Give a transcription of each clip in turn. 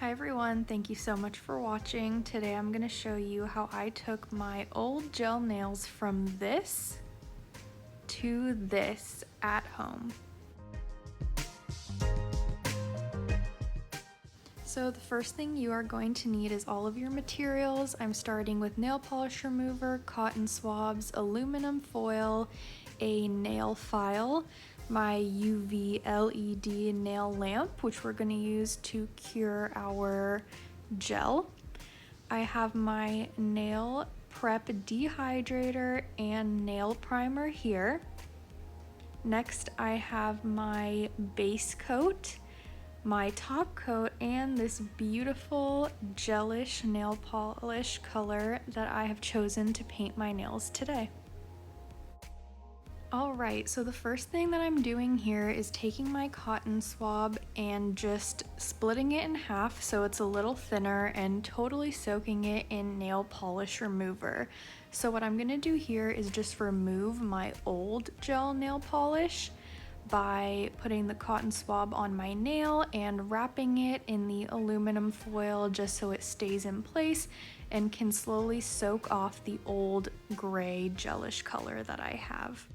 Hi everyone, thank you so much for watching. Today I'm going to show you how I took my old gel nails from this to this at home. So the first thing you are going to need is all of your materials. I'm starting with nail polish remover, cotton swabs, aluminum foil, a nail file, my UV LED nail lamp, which we're going to use to cure our gel. I have my nail prep dehydrator and nail primer here. Next, I have my base coat, my top coat, and this beautiful gelish nail polish color that I have chosen to paint my nails today. Alright, so the first thing that I'm doing here is taking my cotton swab and just splitting it in half so it's a little thinner and totally soaking it in nail polish remover. So what I'm going to do here is just remove my old gel nail polish by putting the cotton swab on my nail and wrapping it in the aluminum foil just so it stays in place and can slowly soak off the old gray gelish color that I have.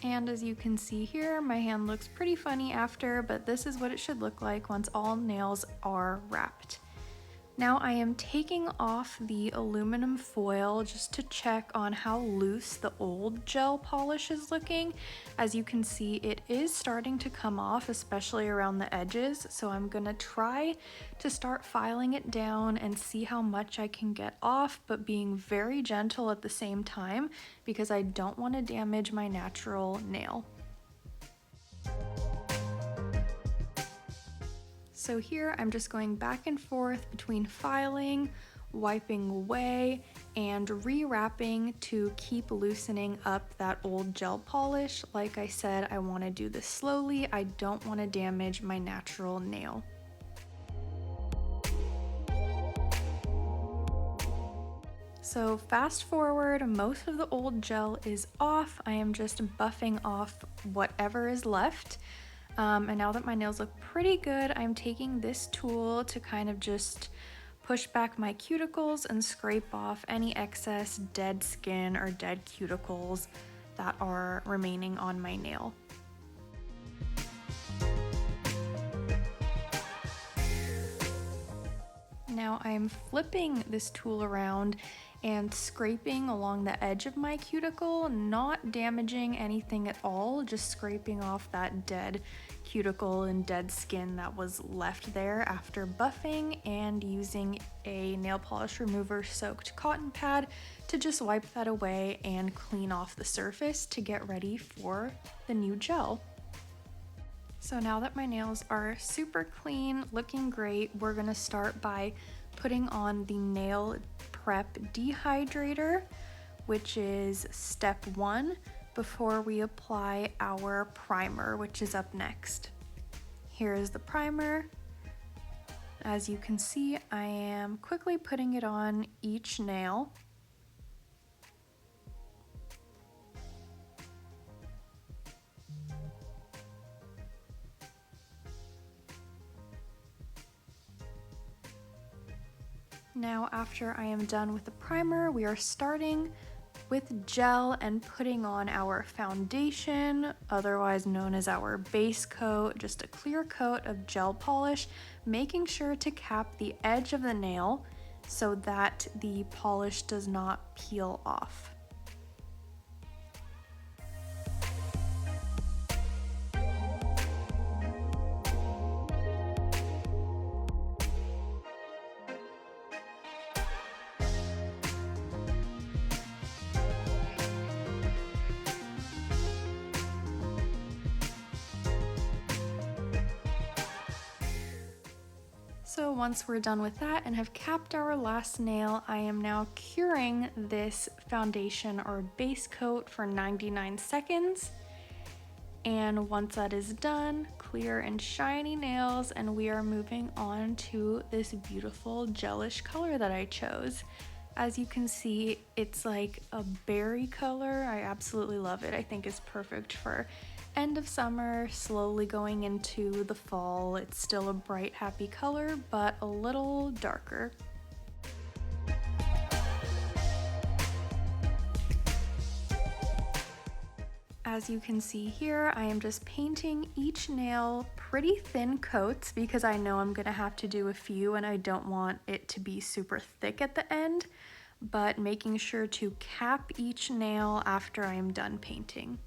And as you can see here, my hand looks pretty funny after, but this is what it should look like once all nails are wrapped. Now I am taking off the aluminum foil just to check on how loose the old gel polish is looking. As you can see, it is starting to come off, especially around the edges, so I'm gonna try to start filing it down and see how much I can get off, but being very gentle at the same time because I don't want to damage my natural nail. So here I'm just going back and forth between filing, wiping away, and rewrapping to keep loosening up that old gel polish. Like I said, I want to do this slowly. I don't want to damage my natural nail. So fast forward, most of the old gel is off. I am just buffing off whatever is left. And now that my nails look pretty good, I'm taking this tool to kind of just push back my cuticles and scrape off any excess dead skin or dead cuticles that are remaining on my nail. Now I'm flipping this tool around and scraping along the edge of my cuticle, not damaging anything at all, just scraping off that dead cuticle and dead skin that was left there after buffing, and using a nail polish remover soaked cotton pad to just wipe that away and clean off the surface to get ready for the new gel. So now that my nails are super clean, looking great, we're gonna start by putting on the nail prep dehydrator, which is step 1 before we apply our primer, which is up next. Here is the primer. As you can see, I am quickly putting it on each nail. Now, after I am done with the primer, we are starting with gel and putting on our foundation, otherwise known as our base coat, just a clear coat of gel polish, making sure to cap the edge of the nail so that the polish does not peel off. So once we're done with that and have capped our last nail, I am now curing this foundation or base coat for 99 seconds. And once that is done, clear and shiny nails, and we are moving on to this beautiful gelish color that I chose. As you can see, it's like a berry color. I absolutely love it. I think it's perfect for end of summer, slowly going into the fall. It's still a bright, happy color, but a little darker. As you can see here, I am just painting each nail pretty thin coats because I know I'm gonna have to do a few and I don't want it to be super thick at the end, but making sure to cap each nail after I am done painting.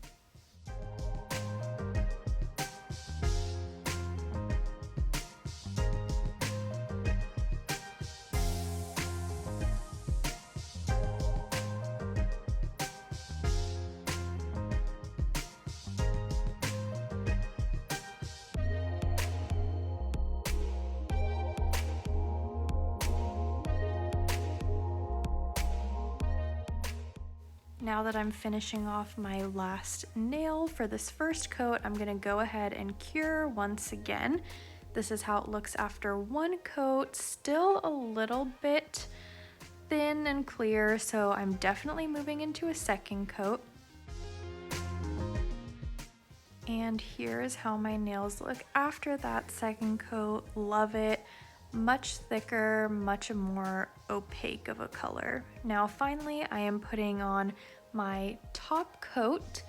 Now that I'm finishing off my last nail for this first coat, I'm gonna go ahead and cure once again. This is how it looks after one coat, still a little bit thin and clear, so I'm definitely moving into a second coat. And here is how my nails look after that second coat. Love it. Much thicker, much more opaque of a color. Now finally, I am putting on my top coat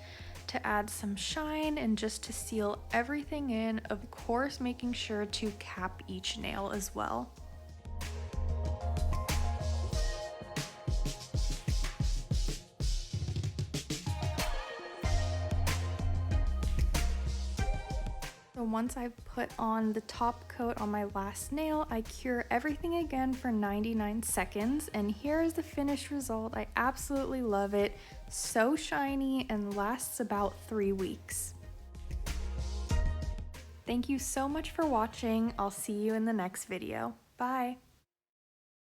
to add some shine and just to seal everything in, of course making sure to cap each nail as well. So once I've put on the top coat on my last nail, I cure everything again for 99 seconds, and here is the finished result. I absolutely love it. So shiny and lasts about 3 weeks. Thank you so much for watching. I'll see you in the next video. Bye.